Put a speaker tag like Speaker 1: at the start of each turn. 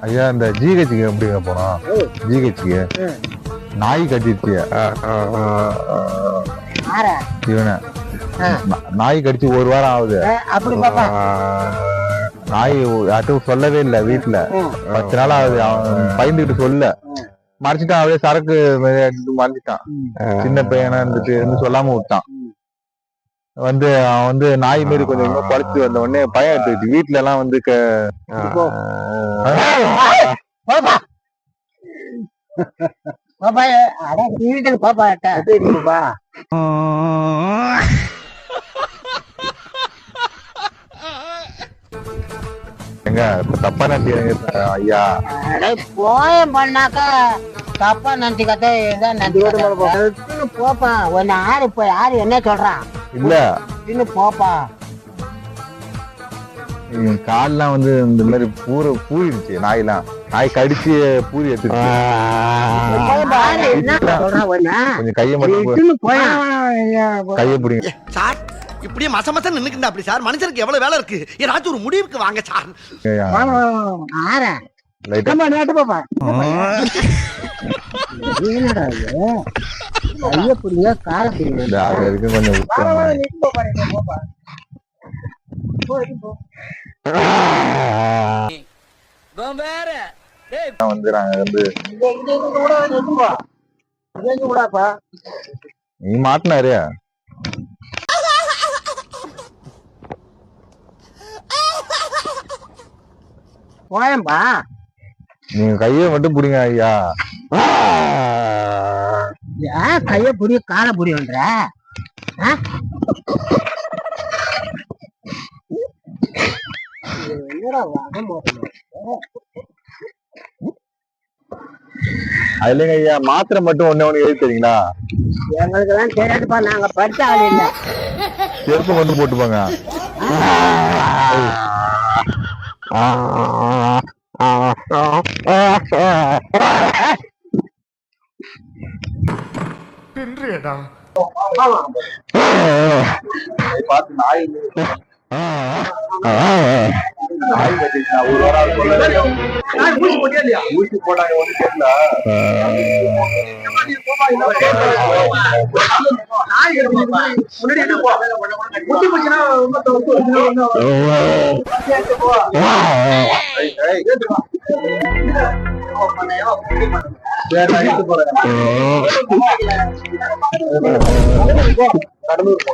Speaker 1: ஐயா இந்த ஜிஹெச்சுக்கு எப்படிங்க போனோம்? ஜிஹெச்சுக்கு நாய் கட்டிடுச்சு இவனை. நாய் கடிச்சு 1 வாரம் ஆகுது. நாய் யார்ட்டும் சொல்லவே இல்லை வீட்டுல. 10 நாள் ஆகுது. அவன் பயந்துகிட்டு சொல்ல மறைச்சிட்டான். அப்படியே சரக்கு மறைச்சிட்டான். சின்ன பையனா இருந்துட்டு சொல்லாம விட்டான். அவன் நாய் மாரி கொஞ்சம் குறைச்சு வந்த உடனே பயம் எடுத்துக்கிட்டு வீட்டுல எல்லாம் எங்க தப்பா நன்றி ஐயா
Speaker 2: போயம் பண்ணாக்கா தப்பா நன்றி போப்பா ஒன்னு யாரு என்ன சொல்றான்
Speaker 1: இல்ல
Speaker 2: இன்னும் போப்பா.
Speaker 1: கால்லாம் இந்த மாதிரி பூரிடுச்சு. நாய் கடிச்சு பூரி எடுத்துருச்சு. கொஞ்சம் கைய மட்டும் கைய பிடிங்க
Speaker 3: சார். இப்படியே மசமச நின்னுக்குண்டா அப்படி சார். மனுஷனுக்கு எவ்வளவு வேலை இருக்கு. ஏதாச்சும் ஒரு முடிவுக்கு வாங்க சார்.
Speaker 1: நீ மாட்டினாரு.
Speaker 2: போயம்பா
Speaker 1: நீங்க கைய மட்டும் புடிங்க ஐயா.
Speaker 2: கைய புடி கால புடின்ற
Speaker 1: இல்லைங்க ஐயா. மாத்திரை மட்டும் ஒண்ணு எழுதி தரீங்களா?
Speaker 2: எங்களுக்கு எல்லாம் தெரியாதுப்பா. நாங்க படிச்ச ஆள் இல்ல.
Speaker 1: செருப்பு மட்டும் போட்டுப்பாங்க. பார்த்து நாய் ஊசி போட்டாங்க ஒண்ணு தெரியல. கல்லூர்